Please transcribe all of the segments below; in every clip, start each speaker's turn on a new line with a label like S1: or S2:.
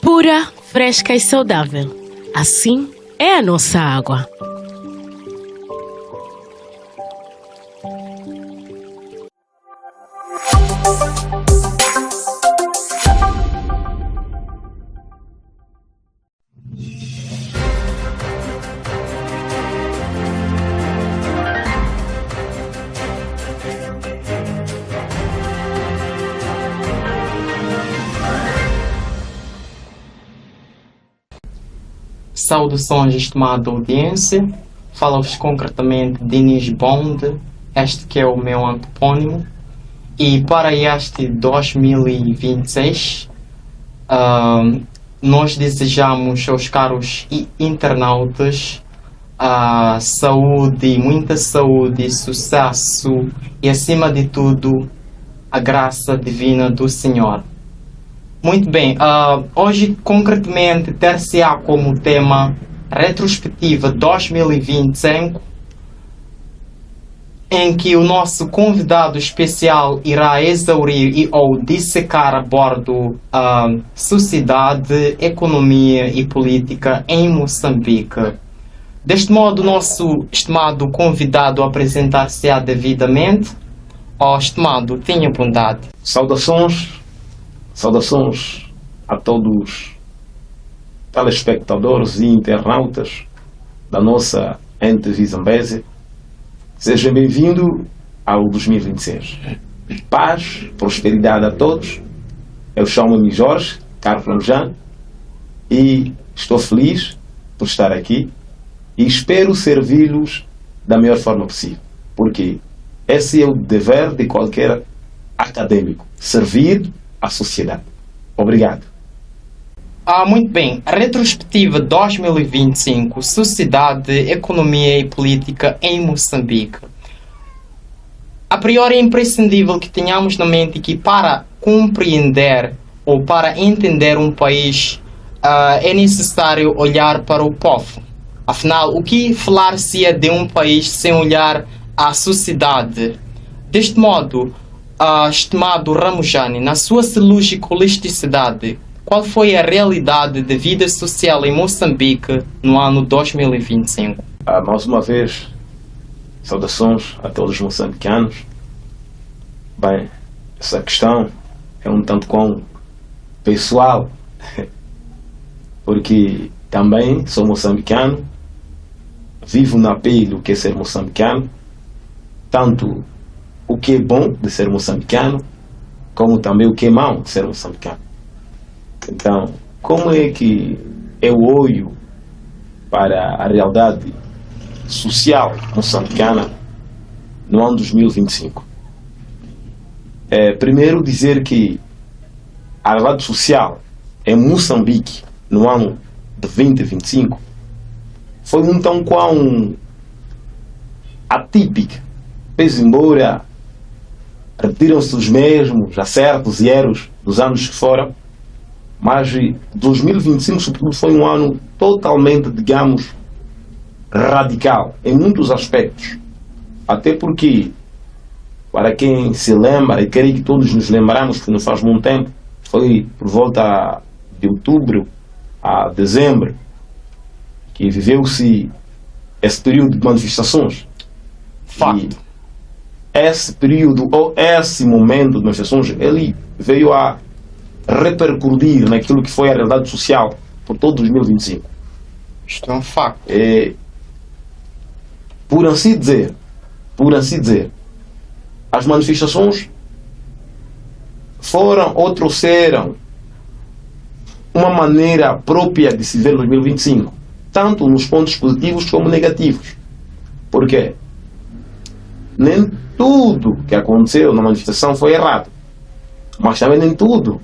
S1: Pura, fresca e saudável. Assim é a nossa água.
S2: Saudações, estimada audiência. Falo-vos concretamente de Diniz Bond, este que é o meu antepónimo. E para este 2026, nós desejamos aos caros internautas saúde, muita saúde, sucesso e, acima de tudo, a graça divina do Senhor. Muito bem, hoje concretamente ter-se-á como tema Retrospectiva 2025, em que o nosso convidado especial irá exaurir ou dissecar a bordo sociedade, economia e política em Moçambique. Deste modo, o nosso estimado convidado apresentar-se-á devidamente. Estimado, tenha bondade.
S3: Saudações a todos telespectadores e internautas da nossa ente Zambésia. Sejam bem-vindos ao 2026. Paz, prosperidade a todos. Eu chamo-me Jorge Carlos Lamjan e estou feliz por estar aqui e espero servi-los da melhor forma possível, porque esse é o dever de qualquer acadêmico, servir à sociedade. Obrigado.
S2: Muito bem. A retrospectiva 2025, Sociedade, Economia e Política em Moçambique. A priori é imprescindível que tenhamos na mente que para compreender ou para entender um país é necessário olhar para o povo. Afinal, o que falar-se-ia de um país sem olhar à sociedade? Deste modo, estimado Ramujani, na sua cirúrgica holisticidade, qual foi a realidade da vida social em Moçambique no ano 2025?
S3: Mais uma vez, saudações a todos os moçambicanos. Bem, essa questão é um tanto quão pessoal, porque também sou moçambicano, vivo na pele o que é ser moçambicano, tanto o que é bom de ser moçambicano, como também o que é mau de ser moçambicano. Então, como é que eu olho para a realidade social moçambicana no ano 2025? Primeiro dizer que a realidade social em Moçambique no ano de 2025 foi um tão quão atípica, pese embora retiram-se os mesmos acertos e erros dos anos que foram, mas 2025 sobretudo foi um ano totalmente, digamos, radical em muitos aspectos, até porque, para quem se lembra, e creio que todos nos lembramos que não faz muito tempo, foi por volta de outubro a dezembro que viveu-se esse período de manifestações.
S2: Facto.
S3: E esse período, ou esse momento de manifestações, ele veio a repercutir naquilo que foi a realidade social por todo 2025.
S2: Isto é um facto.
S3: Por assim dizer, as manifestações foram ou trouxeram uma maneira própria de se ver 2025, tanto nos pontos positivos como negativos. Porque nem tudo que aconteceu na manifestação foi errado, mas também nem tudo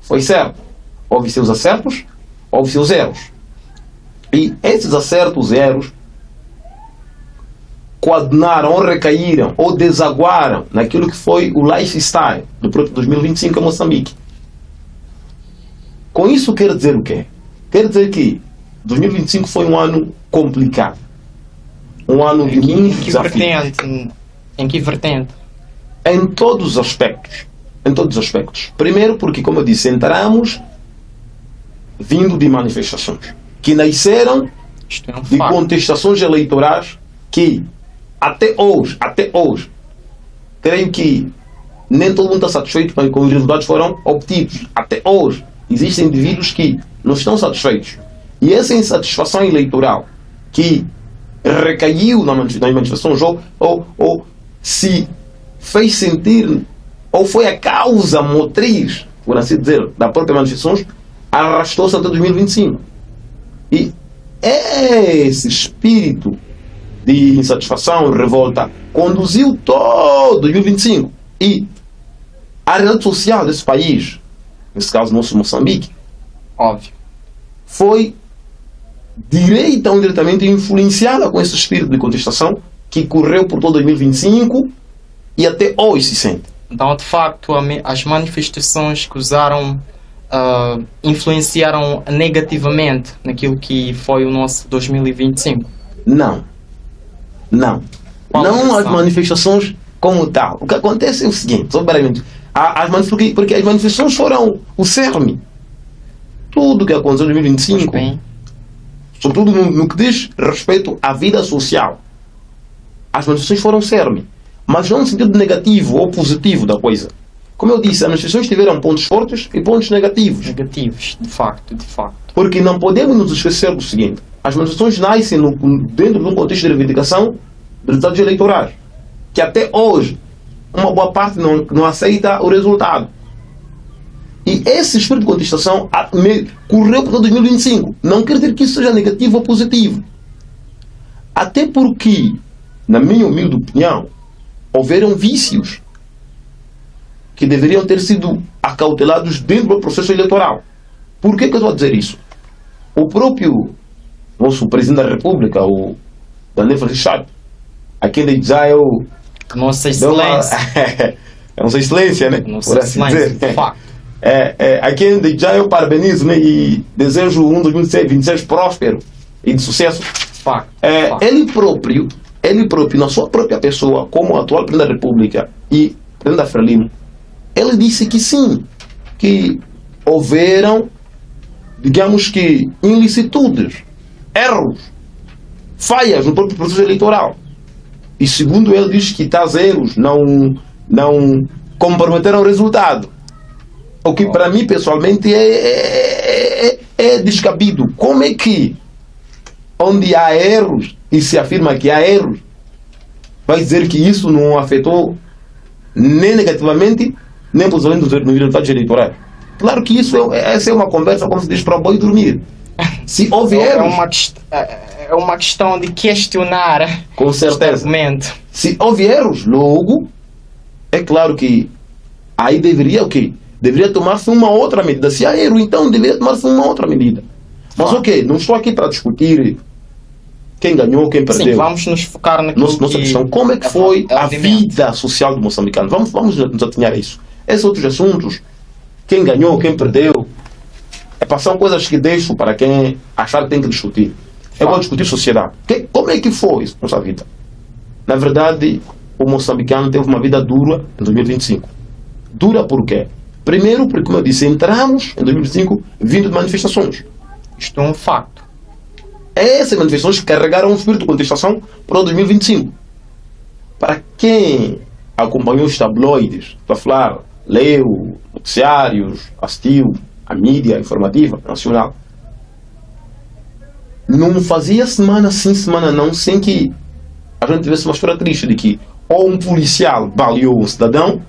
S3: foi certo. Houve seus acertos, houve seus erros. E esses acertos e erros coadunaram ou recaíram ou desaguaram naquilo que foi o lifestyle do próprio 2025 em Moçambique. Com isso quer dizer o quê? Quer dizer que 2025 foi um ano complicado. Um ano de muitos desafios.
S2: Em que vertente?
S3: Em todos os aspectos. em todos os aspectos. Primeiro porque, como eu disse, entramos vindo de manifestações que nasceram
S2: Isto é um
S3: de
S2: facto.
S3: contestações eleitorais que até hoje, creio que nem todo mundo está satisfeito com os resultados que foram obtidos. Até hoje, existem indivíduos que não estão satisfeitos. E essa insatisfação eleitoral que recaiu nas manifestações ou se fez sentir, ou foi a causa motriz, por assim dizer, da própria manifestações, arrastou-se até 2025. E esse espírito de insatisfação, revolta, conduziu todo 2025. E a realidade social desse país, nesse caso nosso Moçambique,
S2: Óbvio.
S3: foi direita ou indiretamente influenciada com esse espírito de contestação que correu por todo 2025 e até hoje se sente.
S2: Então, de facto, as manifestações que usaram influenciaram negativamente naquilo que foi o nosso 2025.
S3: Não. Não as manifestações como tal. O que acontece é o seguinte, soberamente, porque as manifestações foram o cerne. Tudo que aconteceu em 2025, sobretudo no que diz respeito à vida social, as manifestações foram o cerne, mas não no sentido negativo ou positivo da coisa. Como eu disse, as manifestações tiveram pontos fortes e pontos negativos.
S2: Negativos, de facto.
S3: Porque não podemos nos esquecer do seguinte: as manifestações nascem dentro de um contexto de reivindicação de resultados eleitorais, que até hoje uma boa parte não aceita o resultado. E esse espírito de contestação correu para 2025. Não quer dizer que isso seja negativo ou positivo. Até porque, na minha humilde opinião, houveram vícios que deveriam ter sido acautelados dentro do processo eleitoral. Por que eu estou a dizer isso? O próprio nosso Presidente da República, o Daniel Francisco Chapo, a quem já eu...
S2: Nossa Excelência.
S3: É Nossa Excelência, né?
S2: Nossa
S3: Por assim
S2: Excelência,
S3: dizer.
S2: de facto.
S3: A quem já eu parabenizo, né? E desejo um 2026 próspero e de sucesso.
S2: Facto.
S3: Ele próprio, na sua própria pessoa, como atual Presidente da República e Presidente da Frelimo, ele disse que sim, que houveram, digamos que, ilicitudes, erros, falhas no próprio processo eleitoral. E segundo ele, diz que tais erros não comprometeram o resultado. O que para mim, pessoalmente, é descabido. Como é que, onde há erros, e se afirma que há erros, vai dizer que isso não afetou nem negativamente, nem positivamente nos resultados eleitorais? Claro que essa é uma conversa, como se diz, para o boi dormir. Se houve erros...
S2: É uma questão de questionar
S3: com certeza.
S2: Este argumento.
S3: Se houve erros, logo, é claro que aí deveria o quê? Deveria tomar-se uma outra medida. Se há erro, então deveria tomar-se uma outra medida. Mas ok, não estou aqui para discutir quem ganhou, quem perdeu.
S2: Sim, vamos nos focar naquilo
S3: nossa questão, como é que foi a vida social do moçambicano? Vamos nos atenhar a isso. Esses outros assuntos, quem ganhou, quem perdeu, são coisas que deixo para quem achar que tem que discutir. Eu vou discutir sociedade. Como é que foi isso, nossa vida? Na verdade, o moçambicano teve uma vida dura em 2025. Dura por quê? Primeiro, porque, como eu disse, entramos em 2025 vindo de manifestações.
S2: Isto é um facto.
S3: Essas manifestações carregaram um espírito de contestação para o 2025. Para quem acompanhou os tabloides, para falar, leu noticiários, assistiu a mídia informativa nacional, não fazia semana sim, semana não, sem que a gente tivesse uma história triste de que ou um policial baleou um cidadão,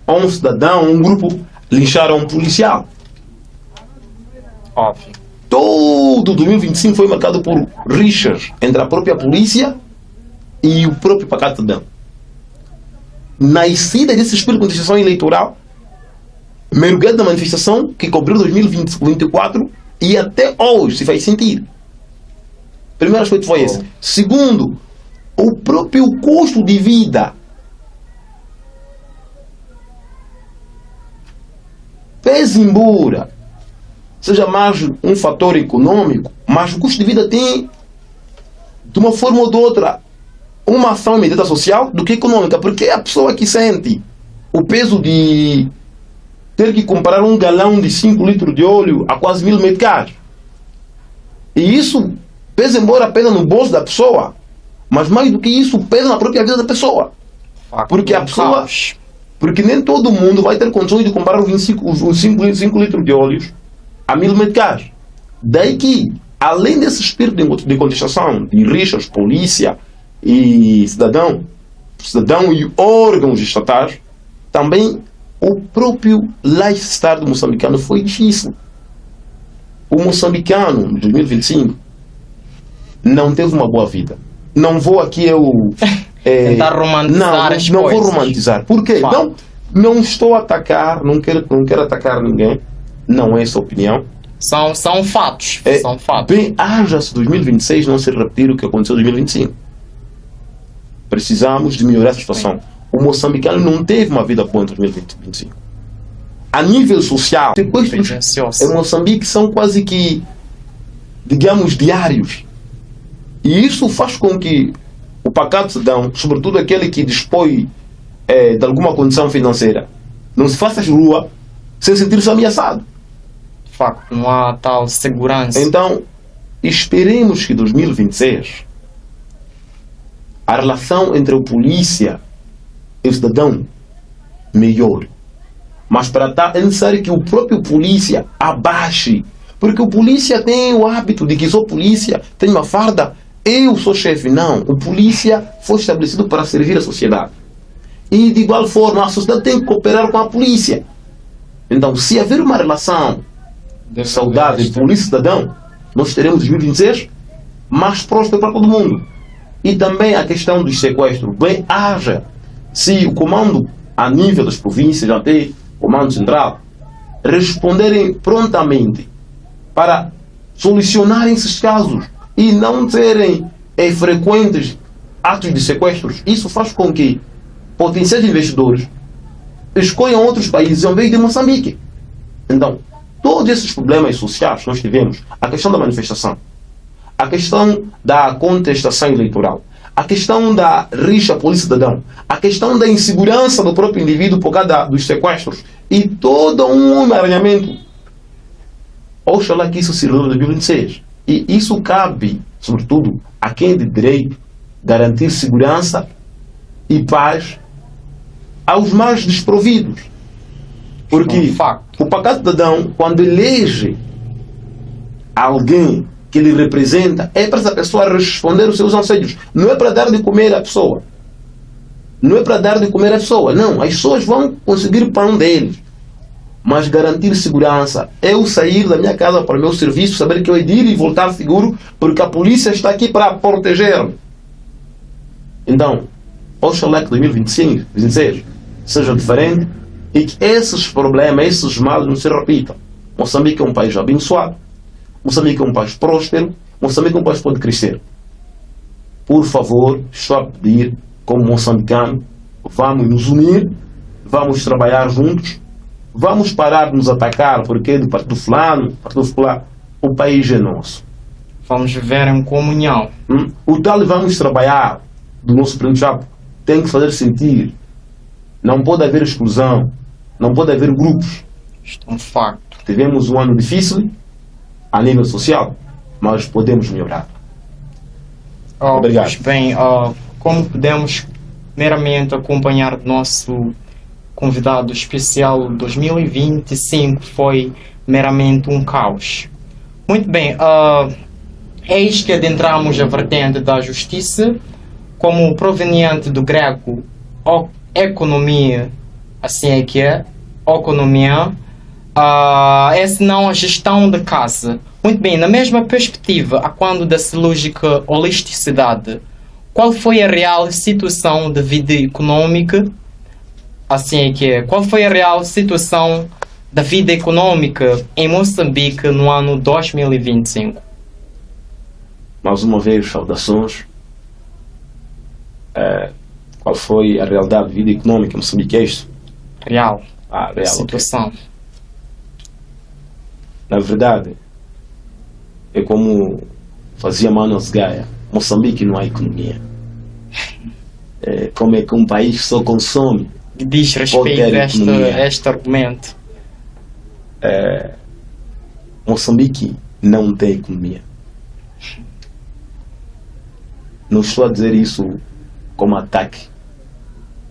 S3: ou um cidadão, um grupo, lincharam um policial.
S2: Óbvio.
S3: Todo 2025 foi marcado por rixas entre a própria polícia e o próprio pacato cidadão. Nascida desse espírito de contestação eleitoral, mergulhado na manifestação que cobriu 2024 e até hoje se faz sentir. Primeiro aspecto foi esse. Segundo, o próprio custo de vida. Pese embora seja mais um fator econômico, mas o custo de vida tem, de uma forma ou de outra, uma ação imediata social do que econômica, porque é a pessoa que sente o peso de ter que comprar um galão de 5 litros de óleo a quase 1000 meticais. E isso pesa embora pesa no bolso da pessoa, mas mais do que isso pesa na própria vida da pessoa. Porque a pessoa, porque nem todo mundo vai ter condições de comprar os 5 litros de óleo a 1000 meticais. Daí que, além desse espírito de contestação, de rixas, polícia e cidadão e órgãos estatais, também o próprio lifestyle do moçambicano foi difícil. O moçambicano, em 2025, não teve uma boa vida. Não vou aqui
S2: tentar romantizar as
S3: não
S2: coisas.
S3: Vou romantizar. Por quê? Não estou a atacar, não quero atacar ninguém. Não é essa a opinião.
S2: São fatos. São fatos.
S3: Bem, haja-se 2026 não se repetir o que aconteceu em 2025. Precisamos de melhorar essa situação. O moçambicano não teve uma vida boa em 2025. A nível social, depois em Moçambique são quase que, digamos, diários. E isso faz com que o pacato cidadão, sobretudo aquele que dispõe de alguma condição financeira, não se faça rua sem sentir-se ameaçado.
S2: De facto, não há tal segurança.
S3: Então, esperemos que em 2026 a relação entre a polícia e o cidadão melhore. Mas para tal é necessário que o próprio polícia abaixe. Porque o polícia tem o hábito de que sou polícia, tenho uma farda, eu sou chefe. Não, o polícia foi estabelecido para servir a sociedade. E de igual forma a sociedade tem que cooperar com a polícia. Então, se haver uma relação saudável entre polícia e cidadão, nós teremos 2026 mais próspero para todo mundo. E também a questão dos sequestros. Bem, haja. Se o comando a nível das províncias, até o comando central, responderem prontamente para solucionarem esses casos e não terem frequentes atos de sequestros, isso faz com que potenciais investidores escolham outros países ao invés de Moçambique. Então, todos esses problemas sociais que nós tivemos, a questão da manifestação, a questão da contestação eleitoral, a questão da rixa polícia-cidadão, a questão da insegurança do próprio indivíduo por causa dos sequestros e todo um emaranhamento. Oxalá que isso se resolva em 2026. E isso cabe, sobretudo, a quem é de direito garantir segurança e paz aos mais desprovidos. Porque o pacato cidadão, quando elege alguém que lhe representa, é para essa pessoa responder os seus anseios. Não é para dar de comer à pessoa. Não é para dar de comer à pessoa. Não, as pessoas vão conseguir o pão deles. Mas garantir segurança, eu sair da minha casa para o meu serviço, saber que eu hei de ir e voltar seguro, porque a polícia está aqui para proteger-me. Então, oxalá que 2025, 2026 seja diferente e que esses problemas, esses males não se repitam. Moçambique é um país abençoado. Moçambique é um país próspero. Moçambique é um país que pode crescer. Por favor, estou a pedir, como moçambicano, vamos nos unir, vamos trabalhar juntos, vamos parar de nos atacar, porque do partido fulano, o país é nosso.
S2: Vamos viver em comunhão.
S3: O tal vamos trabalhar do nosso período já tem que fazer sentir. Não pode haver exclusão, não pode haver grupos.
S2: Isto é um facto.
S3: Tivemos um ano difícil a nível social, mas podemos melhorar. Obrigado.
S2: Pois bem, como podemos meramente acompanhar o nosso convidado especial 2025 foi meramente um caos. Muito bem, eis que adentramos a vertente da justiça, como proveniente do grego economia, assim é que é, economia, é senão a gestão da casa. Muito bem, na mesma perspectiva, a quando da lógica holisticidade, qual foi a real situação da vida econômica? Assim é que é. Qual foi a real situação da vida econômica em Moçambique no ano 2025?
S3: Mais uma vez, saudações. Qual foi a realidade da vida econômica em Moçambique? É isto?
S2: Real.
S3: Real.
S2: Situação.
S3: Okay. Na verdade, é como fazia Manos Gaia. Moçambique não há economia. Como é que um país só consome?
S2: Diz respeito a este argumento.
S3: Moçambique não tem economia. Não estou a dizer isso como ataque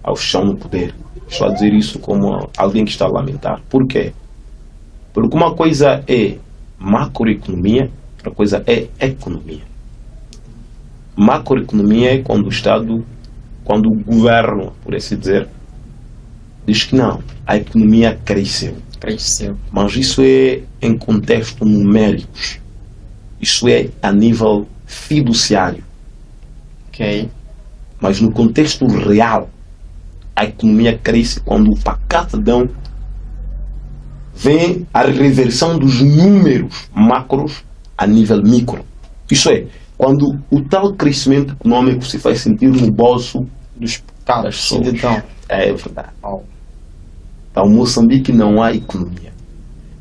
S3: ao chão no poder. Estou a dizer isso como alguém que está a lamentar. Por quê? Porque uma coisa é macroeconomia, outra coisa é economia. Macroeconomia é quando o Estado, quando o governo, por assim dizer, diz que não, a economia cresceu. Mas isso é em contexto numéricos. Isso é a nível fiduciário.
S2: Ok.
S3: Mas no contexto real, a economia cresce quando o pacatadão vem a reversão dos números macros a nível micro. Isso é, quando o tal crescimento econômico se faz sentir no bolso
S2: Dos pecados, cidadão.
S3: É verdade. Então, Moçambique não há economia.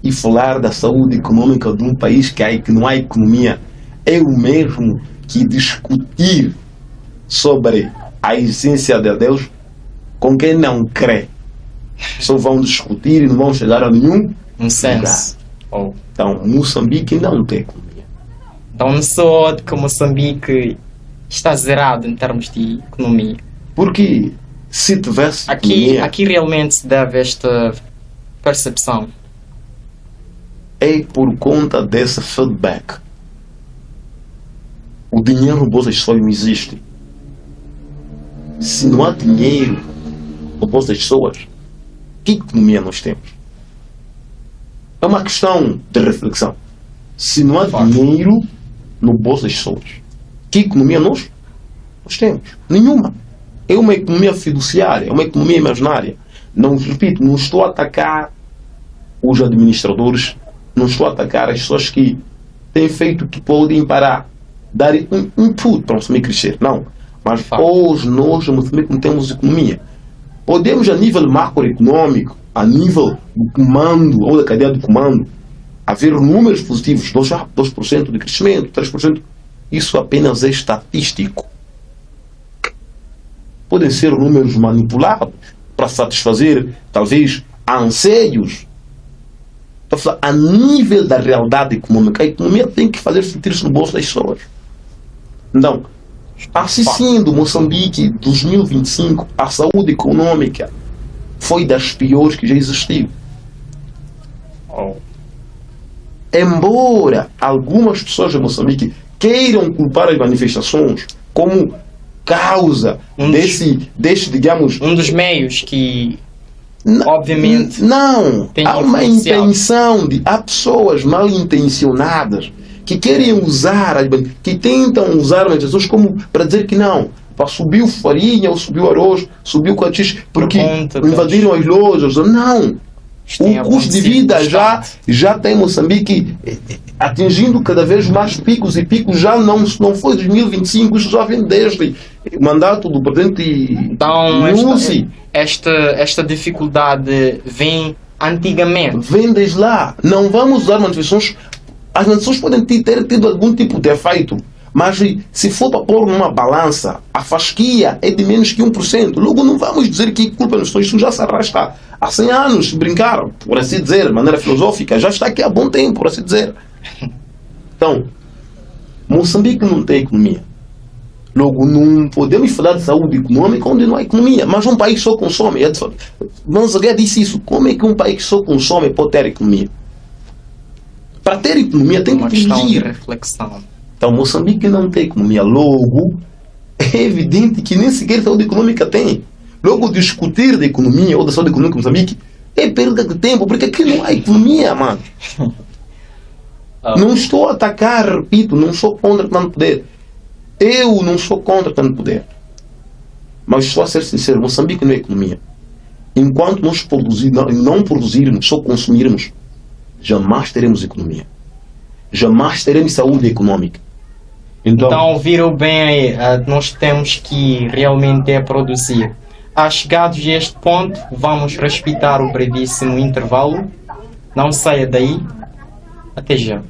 S3: E falar da saúde econômica de um país que não há economia é o mesmo que discutir sobre a essência de Deus com quem não crê. Só vão discutir e não vão chegar a nenhum
S2: senso.
S3: Então, Moçambique não tem economia.
S2: Então não sou de que Moçambique está zerado em termos de economia.
S3: Porque se tivesse economia,
S2: Aqui realmente se deve esta percepção.
S3: é por conta desse feedback. O dinheiro no bolso das pessoas não existe. Se não há dinheiro no bolso das pessoas, que economia nós temos? É uma questão de reflexão. Se não há dinheiro no bolso das pessoas, que economia nós temos? Nenhuma. É uma economia fiduciária, é uma economia imaginária. Não, repito, não estou a atacar os administradores, não estou a atacar as pessoas que têm feito o que podem para dar um input para o Moçambique crescer. Não. Mas hoje nós, no Moçambique, não temos economia. Podemos, a nível macroeconômico, a nível do comando ou da cadeia de comando, haver números positivos, 2% de crescimento, 3%. Isso apenas é estatístico. Podem ser números manipulados para satisfazer, talvez, anseios. Então, a nível da realidade econômica, a economia tem que fazer sentir-se no bolso das pessoas. Então, assistindo Moçambique 2025, a saúde econômica foi das piores que já existiu. Embora algumas pessoas em Moçambique queiram culpar as manifestações como causa deste, digamos...
S2: Um dos meios que, obviamente...
S3: Não, há uma intenção há pessoas mal intencionadas que querem usar, que tentam usar as manifestações como para dizer que não, subiu farinha, ou subiu arroz, subiu coatis, porque invadiram as lojas. Não! O custo de vida já tem Moçambique atingindo cada vez mais picos, e picos já não foi 2025, isso já vem desde o mandato do presidente.
S2: Então, esta dificuldade vem antigamente.
S3: Vem desde lá. Não vamos usar manifestações. As manifestações podem ter tido algum tipo de efeito, mas se for para pôr numa balança, a fasquia é de menos que 1%. Logo, não vamos dizer que culpa das pessoas, isso já se arrasta há 100 anos, brincaram, por assim dizer, de maneira filosófica, já está aqui há bom tempo, por assim dizer. Então, Moçambique não tem economia. Logo, não podemos falar de saúde econômica onde não há economia, mas um país só consome. Manzagué disse isso, como é que um país que só consome pode ter economia? Para ter economia tem que produzir.
S2: Reflexão.
S3: Então, Moçambique não tem economia. Logo, é evidente que nem sequer saúde econômica tem. Logo, discutir da economia ou da saúde econômica em Moçambique é perda de tempo, porque aqui não há economia, mano. Não estou a atacar, repito, não sou contra tanto poder. Eu não sou contra tanto poder. Mas estou a ser sincero, Moçambique não é economia. Enquanto nós não produzirmos, só consumirmos, jamais teremos economia. Jamais teremos saúde econômica.
S2: Então viram bem aí, nós temos que realmente produzir. Chegados a este ponto, vamos respeitar o brevíssimo intervalo. Não saia daí. Até já.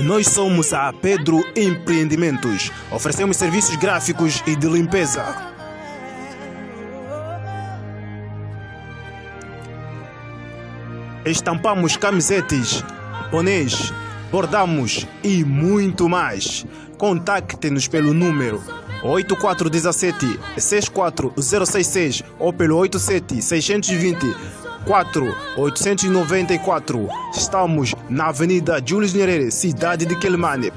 S4: Nós somos a Pedro Empreendimentos. Oferecemos serviços gráficos e de limpeza. Estampamos camisetes, bonés, bordamos e muito mais. Contacte-nos pelo número 8417-64066 ou pelo 87-620-4894. Estamos na Avenida Julius Nyerere, cidade de Quelimane.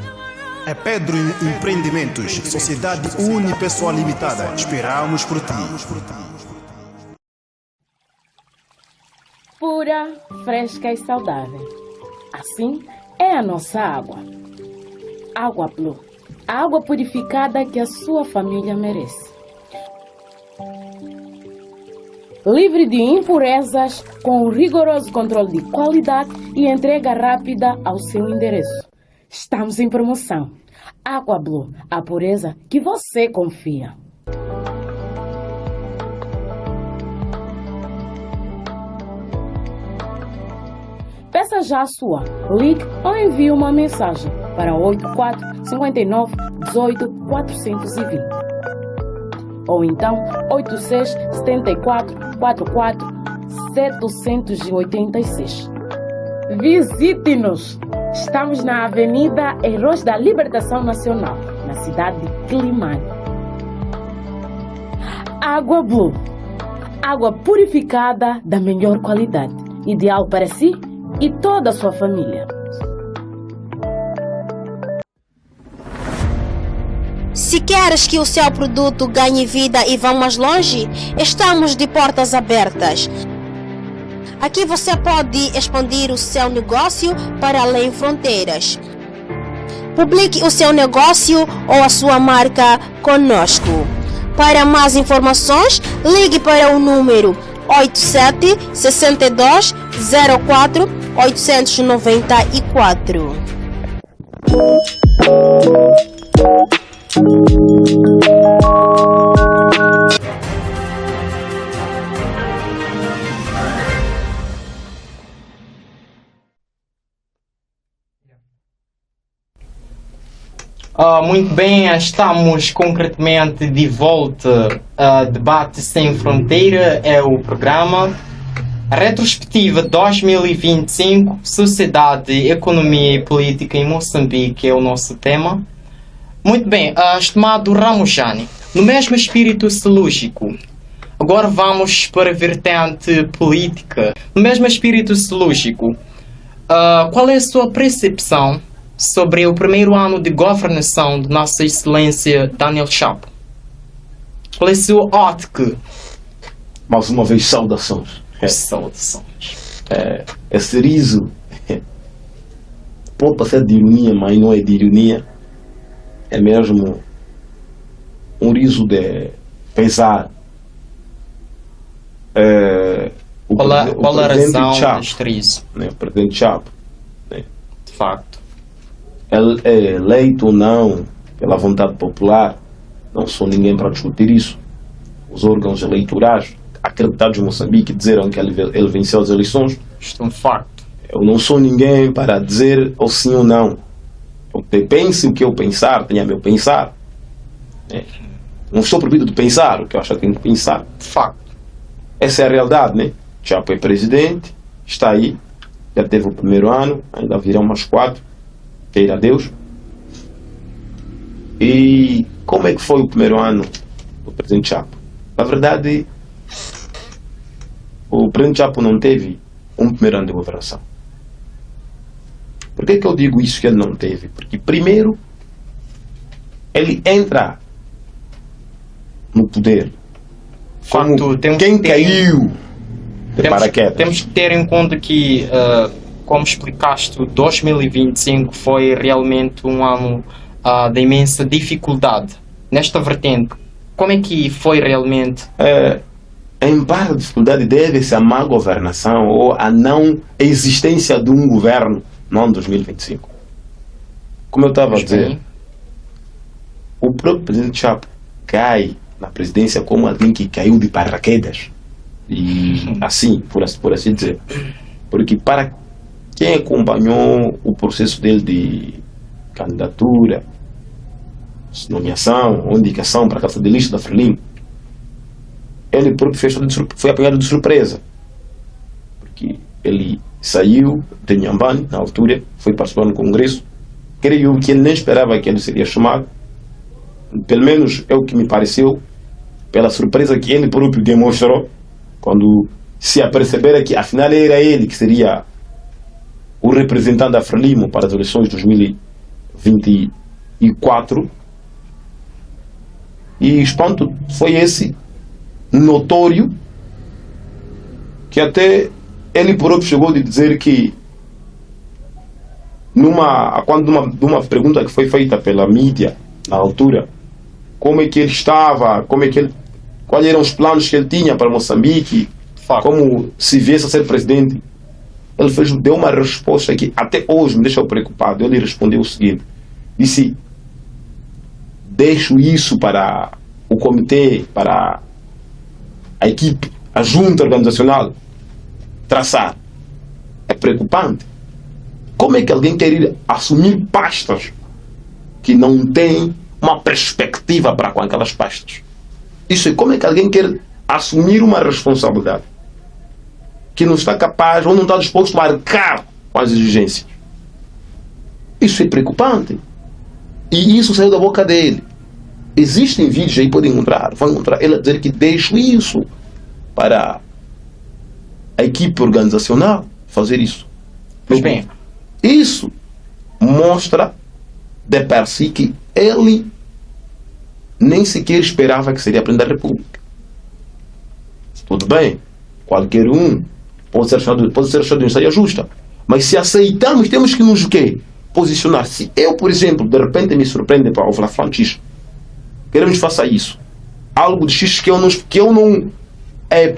S4: É Pedro Empreendimentos, Sociedade Unipessoal Limitada. Esperamos por ti.
S1: Pura, fresca e saudável. Assim é a nossa água. Água Blue. A água purificada que a sua família merece. Livre de impurezas, com um rigoroso controle de qualidade e entrega rápida ao seu endereço. Estamos em promoção. Água Blue, a pureza que você confia. Peça já a sua. Ligue ou envie uma mensagem para 84 59 18 420. Ou então 86 74 44 786. Visite-nos! Estamos na Avenida Heróis da Libertação Nacional, na cidade de Quelimane. Água Blue. Água purificada da melhor qualidade. Ideal para si e toda a sua família.
S5: Se queres que o seu produto ganhe vida e vá mais longe, estamos de portas abertas. Aqui você pode expandir o seu negócio para além fronteiras. Publique o seu negócio ou a sua marca conosco. Para mais informações, ligue para o número 87 62 04 894.
S2: Muito bem, estamos concretamente de volta a Debate Sem Fronteira, é o programa. Retrospectiva 2025, Sociedade, Economia e Política em Moçambique é o nosso tema. Muito bem, estimado Ramojane, no mesmo espírito silúgico, agora vamos para a vertente política. No mesmo espírito silúgico, qual é a sua percepção sobre o primeiro ano de governação de Nossa Excelência Daniel Chapo? Qual é a sua ótica?
S3: Mais uma vez, saudações.
S2: Saudações.
S3: Esse riso pode parecer de ironia, mas não é de ironia. É mesmo um riso de pesar.
S2: Qual a razão
S3: Chapo,
S2: deste riso?
S3: né, o presidente Chapo, né,
S2: De facto.
S3: ele é eleito ou não pela vontade popular, não sou ninguém para discutir isso. Os órgãos eleitorais acreditados em Moçambique disseram que ele venceu as eleições.
S2: Isto é um facto.
S3: Eu não sou ninguém para dizer ou sim ou não. Eu pense o que eu pensar, tenha meu pensar. Não estou proibido de pensar o que eu acho que tenho que pensar.
S2: De facto.
S3: Essa é a realidade, né? Chapo é presidente, está aí, já teve o primeiro ano, ainda virão mais 4, queira Deus. E como é que foi o primeiro ano do presidente Chapo? Na verdade, o presidente Chapo não teve um primeiro ano de governação. Por que eu digo isso que ele não teve? Porque primeiro, ele entra no poder como
S2: Facto,
S3: quem caiu de paraquedas.
S2: Temos que ter em conta que, como explicaste, 2025 foi realmente um ano de imensa dificuldade. Nesta vertente, como é que foi realmente?
S3: Em parte a dificuldade deve-se à má governação ou à não existência de um governo no ano 2025. Como eu estava a dizer, o próprio presidente Chapo cai na presidência como alguém que caiu de paraquedas. E assim, por assim dizer. Porque para quem acompanhou o processo dele de candidatura, nomeação ou indicação para a cabeça de lista da Frelimo, ele próprio foi apanhado de surpresa. Porque ele saiu de Inhambane, na altura, foi participar no Congresso. Creio que ele nem esperava que ele seria chamado. Pelo menos é o que me pareceu, pela surpresa que ele próprio demonstrou, quando se apercebera que afinal era ele que seria o representante da Frelimo para as eleições de 2024. E o espanto foi esse notório, que até ele próprio chegou a dizer que numa pergunta que foi feita pela mídia na altura, como é que ele estava, quais eram os planos que ele tinha para Moçambique, como se viesse a ser presidente, ele deu uma resposta que até hoje me deixa preocupado. Ele respondeu o seguinte, disse: deixo isso para o comitê, para a equipe, a junta organizacional traçar. É preocupante. Como é que alguém quer ir assumir pastas que não tem uma perspectiva para com aquelas pastas? Isso é, como é que alguém quer assumir uma responsabilidade que não está capaz ou não está disposto a arcar com as exigências? Isso é preocupante. E isso saiu da boca dele. Existem vídeos aí, podem encontrar, vão encontrar ele a dizer que deixo isso para a equipe organizacional fazer isso.
S2: Pois bem,
S3: isso mostra de per si que ele nem sequer esperava que seria presidente da República. Tudo bem, qualquer um pode ser achado de saia justa, mas se aceitamos, temos que nos posicionar. Se eu, por exemplo, de repente me surpreende para o Francisco, queremos faça isso, algo de X que eu não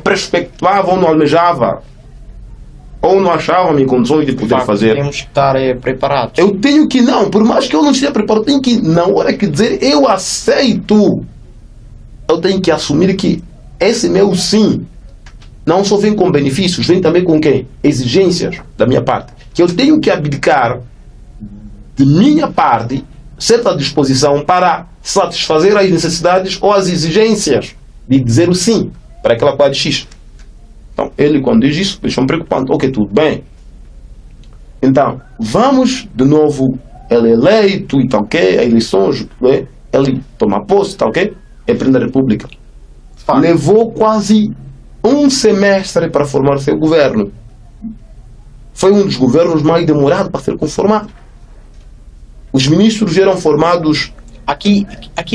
S3: perspectivava ou não almejava ou não achava-me em condições de poder fazer.
S2: Temos que estar preparados.
S3: Eu tenho que não, por mais que eu não esteja preparado, tenho que, na hora que dizer eu aceito, eu tenho que assumir que esse meu sim não só vem com benefícios, vem também com quê? Exigências da minha parte. Que eu tenho que abdicar de minha parte certa disposição para satisfazer as necessidades ou as exigências de dizer o sim para aquela coisa de X. Então, ele quando diz isso, deixa-me preocupante. Ok, tudo bem. Então, vamos de novo, ele é eleito e tal, ok, a eleições, ele toma posse, tal, ok, é presidente da República. Levou quase um semestre para formar seu governo. Foi um dos governos mais demorados para ser conformado. Os ministros eram formados...
S2: A que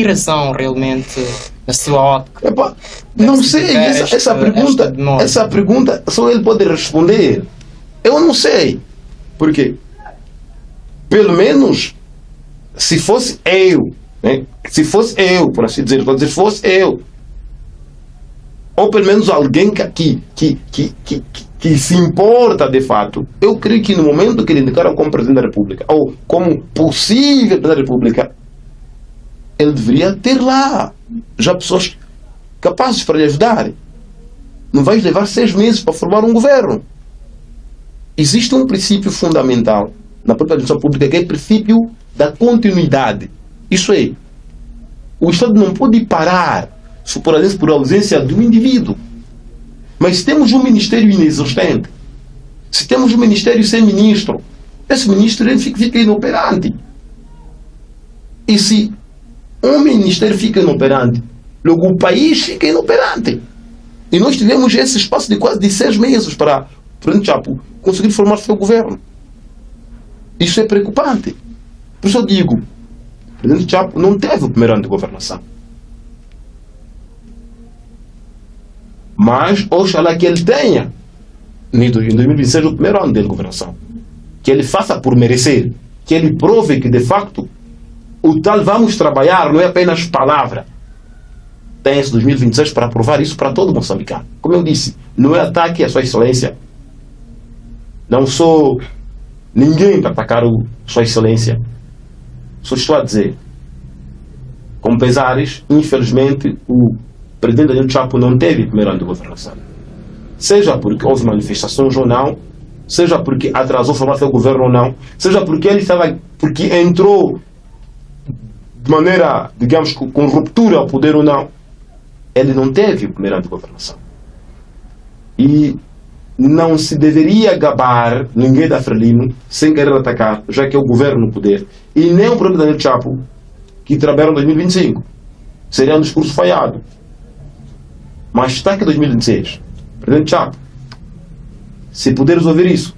S2: razão realmente, na sua ótica?
S3: Epa, não sei, essa pergunta só ele pode responder. Eu não sei. Porque, pelo menos, se fosse eu, né? Se fosse eu, por assim dizer, se fosse eu, ou pelo menos alguém que se importa de fato, eu creio que no momento que ele indicaram como Presidente da República, ou como possível Presidente da República, ele deveria ter lá já pessoas capazes para lhe ajudar. Não vais levar 6 meses para formar um governo. Existe um princípio fundamental na própria administração pública, que é o princípio da continuidade. Isso é, o Estado não pode parar por ausência do indivíduo. Mas se temos um ministério inexistente, se temos um ministério sem ministro, esse ministro ele fica inoperante. E se um ministério fica inoperante, logo o país fica inoperante. E nós tivemos esse espaço de quase 6 meses para o Presidente Chapo conseguir formar seu governo. Isso é preocupante. Por isso eu digo, o Presidente Chapo não teve o primeiro ano de governação. Mas, oxalá que ele tenha, em 2026, o primeiro ano de governação. Que ele faça por merecer. Que ele prove que, de facto, o tal vamos trabalhar não é apenas palavra. Tem esse 2026 para provar isso para todo moçambicano. Como eu disse, não é ataque à Sua Excelência. Não sou ninguém para atacar Sua Excelência. Só estou a dizer, com pesares, infelizmente, o Presidente Daniel Chapo não teve primeiro ano de governação. Seja porque houve manifestações ou não, seja porque atrasou formar seu governo ou não, seja porque ele estava porque entrou de maneira, digamos, com ruptura ao poder ou não, ele não teve o primeiro ano de governação. E não se deveria gabar ninguém da Frelimo sem querer atacar, já que é o governo no poder. E nem o próprio Daniel Chapo, que trabalhou em 2025. Seria um discurso falhado. Mas está aqui em 2026. Presidente Chapo, se puder resolver isso,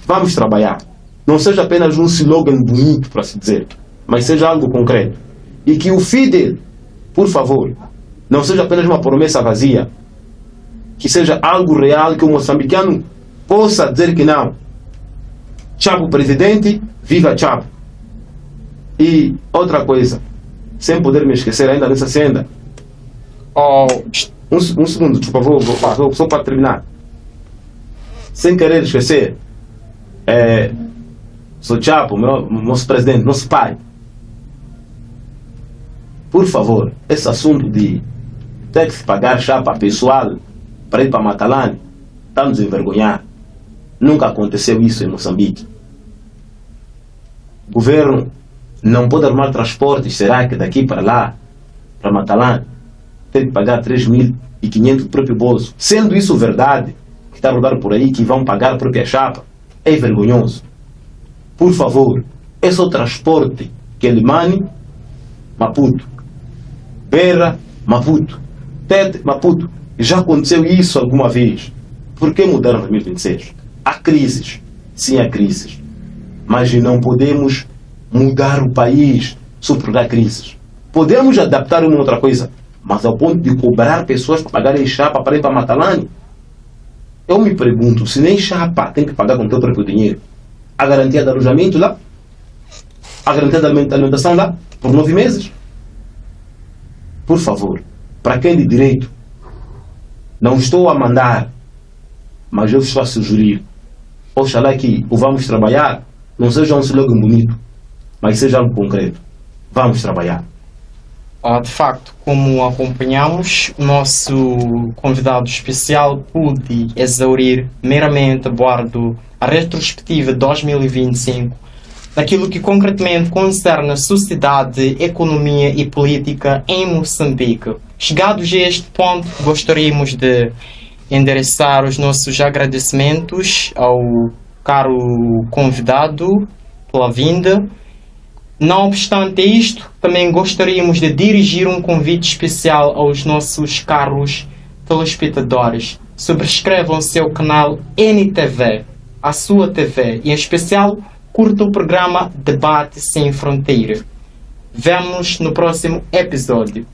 S3: vamos trabalhar. Não seja apenas um slogan bonito, para se dizer, mas seja algo concreto. E que o FIDE, por favor, não seja apenas uma promessa vazia, que seja algo real, que o moçambicano possa dizer que não. Chapo presidente, viva Chapo. E outra coisa, sem poder me esquecer ainda nessa senda. Um segundo, por favor, só para terminar. Sem querer esquecer, sou Chapo, nosso presidente, nosso pai. Por favor, esse assunto de ter que se pagar chapa pessoal para ir para Matalane, está nos envergonhar. Nunca aconteceu isso em Moçambique. O governo não pode arrumar transportes, será que daqui para lá, para Matalane, tem que pagar 3.500 do próprio bolso. Sendo isso verdade, que está a rodar por aí, que vão pagar a própria chapa, é vergonhoso. Por favor, esse é o transporte que ele mane, Maputo. Beira, Maputo. Tete, Maputo. Já aconteceu isso alguma vez. Por que mudar em 2026? Há crises. Sim, há crises. Mas não podemos mudar o país só por dar crises. Podemos adaptar uma outra coisa, mas ao ponto de cobrar pessoas para pagarem chapa para ir para Matalane? Eu me pergunto, se nem chapa tem que pagar com o teu próprio dinheiro, a garantia de alojamento lá? A garantia da alimentação lá? Por 9 meses? Por favor, para quem de direito, não estou a mandar, mas eu estou a sugerir. Oxalá que o vamos trabalhar não seja um slogan bonito, mas seja algo concreto. Vamos trabalhar.
S2: De facto, como acompanhamos, o nosso convidado especial pôde exaurir meramente a bordo a retrospectiva 2025 daquilo que concretamente concerne a sociedade, economia e política em Moçambique. Chegados a este ponto, gostaríamos de endereçar os nossos agradecimentos ao caro convidado pela vinda. Não obstante isto, também gostaríamos de dirigir um convite especial aos nossos caros telespectadores. Subscrevam o seu canal NTV, a sua TV, e em especial curta o programa Debate Sem Fronteira. Vemo-nos no próximo episódio.